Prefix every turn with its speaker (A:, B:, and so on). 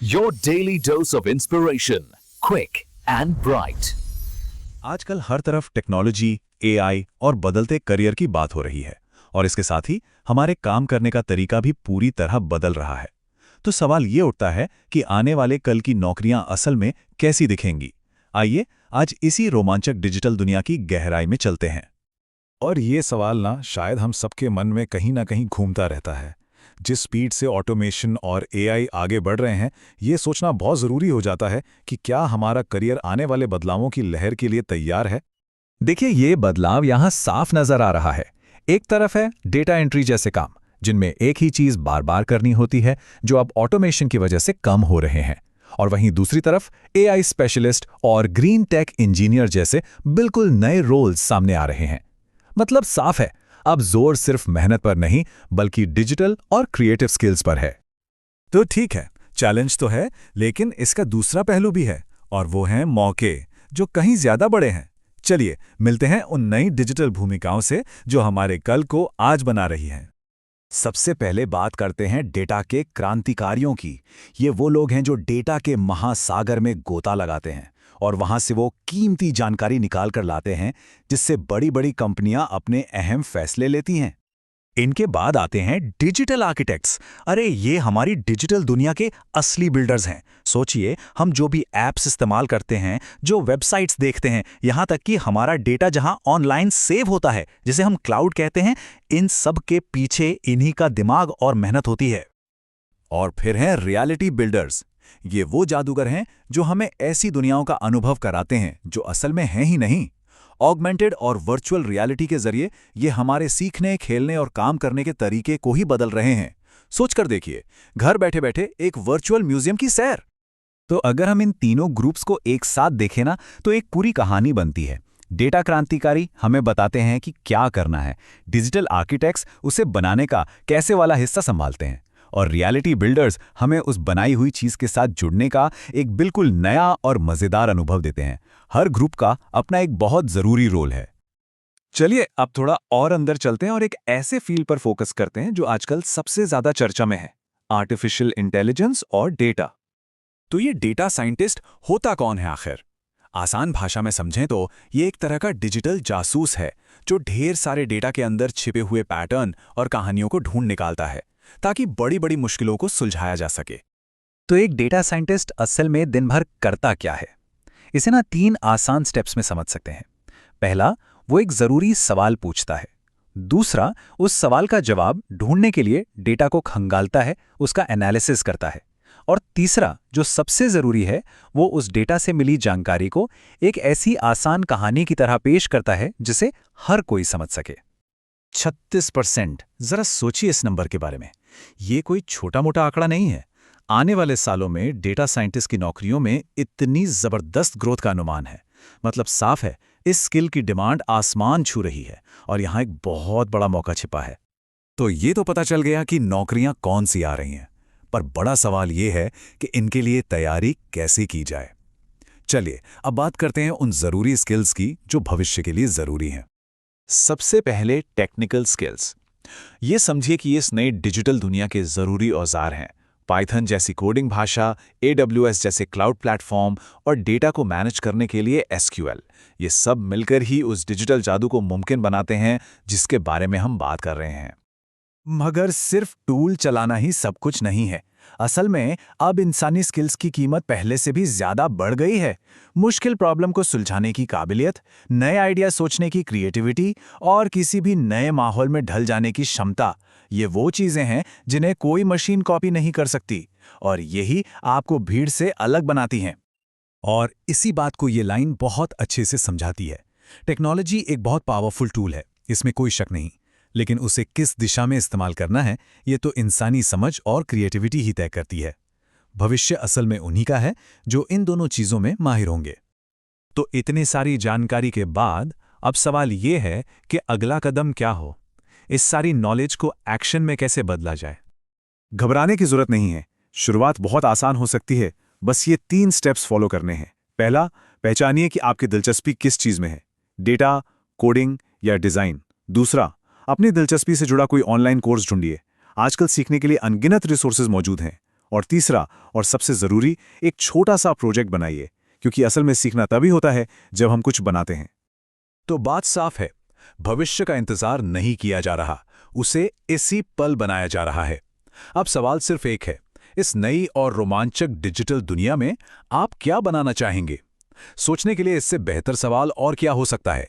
A: Your daily dose of inspiration, quick and bright.
B: आजकल हर तरफ technology, AI और बदलते करियर की बात हो रही है और इसके साथ ही हमारे काम करने का तरीका भी पूरी तरह बदल रहा है। तो सवाल ये उठता है कि आने वाले कल की नौकरियां असल में कैसी दिखेंगी। आइए आज इसी रोमांचक डिजिटल दुनिया की गहराई में चलते हैं।
C: और ये सवाल ना शायद हम सबके मन में कहीं ना कहीं घूमता रहता है। जिस स्पीड से ऑटोमेशन और एआई आगे बढ़ रहे हैं, ये सोचना बहुत ज़रूरी हो जाता है कि क्या हमारा करियर आने वाले बदलावों की लहर के लिए तैयार है।
D: देखिए, ये बदलाव यहाँ साफ नजर आ रहा है। एक तरफ है डेटा एंट्री जैसे काम, जिनमें एक ही चीज बार बार करनी होती है, जो अब ऑटोमेशन की वजह से कम हो रहे हैं। और वहीं दूसरी तरफ एआई स्पेशलिस्ट और ग्रीन टेक इंजीनियर जैसे बिल्कुल नए रोल्स सामने आ रहे हैं। मतलब साफ है, अब जोर सिर्फ मेहनत पर नहीं बल्कि डिजिटल और क्रिएटिव स्किल्स पर है।
C: तो ठीक है, चैलेंज तो है, लेकिन इसका दूसरा पहलू भी है, और वो हैं मौके, जो कहीं ज्यादा बड़े हैं। चलिए मिलते हैं उन नई डिजिटल भूमिकाओं से जो हमारे कल को आज बना रही हैं। सबसे पहले बात करते हैं डेटा के क्रांतिकारियों की। ये वो लोग हैं जो डेटा के महासागर में गोता लगाते हैं और वहां से वो कीमती जानकारी निकाल कर लाते हैं, जिससे बड़ी बड़ी कंपनियां अपने अहम फैसले लेती हैं। इनके बाद आते हैं डिजिटल आर्किटेक्ट्स। अरे ये हमारी डिजिटल दुनिया के असली बिल्डर्स हैं। सोचिए, हम जो भी ऐप्स इस्तेमाल करते हैं, जो वेबसाइट्स देखते हैं, यहाँ तक कि हमारा डेटा जहाँ ऑनलाइन सेव होता है, जिसे हम क्लाउड कहते हैं, इन सब के पीछे इन्हीं का दिमाग और मेहनत होती है। और फिर हैं रियलिटी बिल्डर्स। ये वो जादूगर हैं जो हमें ऐसी दुनियाओं का अनुभव कराते हैं जो असल में हैं ही नहीं। ऑगमेंटेड और वर्चुअल रियलिटी के जरिए ये हमारे सीखने, खेलने और काम करने के तरीके को ही बदल रहे हैं। सोचकर देखिए, घर बैठे बैठे एक वर्चुअल म्यूजियम की सैर।
D: तो अगर हम इन तीनों ग्रुप्स को एक साथ देखें ना, तो एक पूरी कहानी बनती है। डेटा क्रांतिकारी हमें बताते हैं कि क्या करना है, डिजिटल आर्किटेक्ट्स उसे बनाने का कैसे वाला हिस्सा संभालते हैं, और रियलिटी बिल्डर्स हमें उस बनाई हुई चीज के साथ जुड़ने का एक बिल्कुल नया और मजेदार अनुभव देते हैं। हर ग्रुप का अपना एक बहुत जरूरी रोल है।
B: चलिए अब थोड़ा और अंदर चलते हैं और एक ऐसे फील्ड पर फोकस करते हैं जो आजकल सबसे ज्यादा चर्चा में है, आर्टिफिशियल इंटेलिजेंस और डेटा।
C: तो ये डेटा साइंटिस्ट होता कौन है आखिर? आसान भाषा में समझें तो ये एक तरह का डिजिटल जासूस है जो ढेर सारे डेटा के अंदर छिपे हुए पैटर्न और कहानियों को ढूंढ निकालता है ताकि बड़ी बड़ी मुश्किलों को सुलझाया जा सके।
D: तो एक डेटा साइंटिस्ट असल में दिन भर करता क्या है, इसे ना 3 आसान स्टेप्स में समझ सकते हैं। पहला, वो एक जरूरी सवाल पूछता है। दूसरा, उस सवाल का जवाब ढूंढने के लिए डेटा को खंगालता है, उसका एनालिसिस करता है। और तीसरा, जो सबसे जरूरी है, वो उस डेटा से मिली जानकारी को एक ऐसी आसान कहानी की तरह पेश करता है जिसे हर कोई समझ सके।
C: 36%। जरा सोचिए इस नंबर के बारे में। ये कोई छोटा मोटा आंकड़ा नहीं है। आने वाले सालों में डेटा साइंटिस्ट की नौकरियों में इतनी जबरदस्त ग्रोथ का अनुमान है। मतलब साफ है, इस स्किल की डिमांड आसमान छू रही है और यहाँ एक बहुत बड़ा मौका छिपा है। तो ये तो पता चल गया कि नौकरियां कौन सी आ रही हैं, पर बड़ा सवाल ये है कि इनके लिए तैयारी कैसे की जाए। चलिए अब बात करते हैं उन जरूरी स्किल्स की जो भविष्य के लिए जरूरी हैं। सबसे पहले टेक्निकल स्किल्स। ये समझिए कि ये इस नई डिजिटल दुनिया के जरूरी औजार हैं। पाइथन जैसी कोडिंग भाषा, AWS जैसे क्लाउड प्लेटफॉर्म और डेटा को मैनेज करने के लिए SQL, ये सब मिलकर ही उस डिजिटल जादू को मुमकिन बनाते हैं जिसके बारे में हम बात कर रहे हैं। मगर सिर्फ टूल चलाना ही सब कुछ नहीं है। असल में अब इंसानी स्किल्स की कीमत पहले से भी ज्यादा बढ़ गई है। मुश्किल प्रॉब्लम को सुलझाने की काबिलियत, नए आइडिया सोचने की क्रिएटिविटी और किसी भी नए माहौल में ढल जाने की क्षमता, ये वो चीजें हैं जिन्हें कोई मशीन कॉपी नहीं कर सकती, और यही आपको भीड़ से अलग बनाती हैं। और इसी बात को ये लाइन बहुत अच्छे से समझाती है। टेक्नोलॉजी एक बहुत पावरफुल टूल है, इसमें कोई शक नहीं, लेकिन उसे किस दिशा में इस्तेमाल करना है, ये तो इंसानी समझ और क्रिएटिविटी ही तय करती है। भविष्य असल में उन्हीं का है जो इन दोनों चीजों में माहिर होंगे। तो इतनी सारी जानकारी के बाद अब सवाल ये है कि अगला कदम क्या हो, इस सारी नॉलेज को एक्शन में कैसे बदला जाए। घबराने की जरूरत नहीं है, शुरुआत बहुत आसान हो सकती है। बस ये 3 स्टेप्स फॉलो करने हैं। पहला, पहचानिए कि आपकी दिलचस्पी किस चीज में है, डेटा, कोडिंग या डिजाइन। दूसरा, अपनी दिलचस्पी से जुड़ा कोई ऑनलाइन कोर्स ढूंढिए। आजकल सीखने के लिए अनगिनत रिसोर्सेज मौजूद हैं। और तीसरा और सबसे ज़रूरी, एक छोटा सा प्रोजेक्ट बनाइए, क्योंकि असल में सीखना तभी होता है जब हम कुछ बनाते हैं।
B: तो बात साफ है, भविष्य का इंतजार नहीं किया जा रहा, उसे इसी पल बनाया जा रहा है। अब सवाल सिर्फ एक है, इस नई और रोमांचक डिजिटल दुनिया में आप क्या बनाना चाहेंगे? सोचने के लिए इससे बेहतर सवाल और क्या हो सकता है?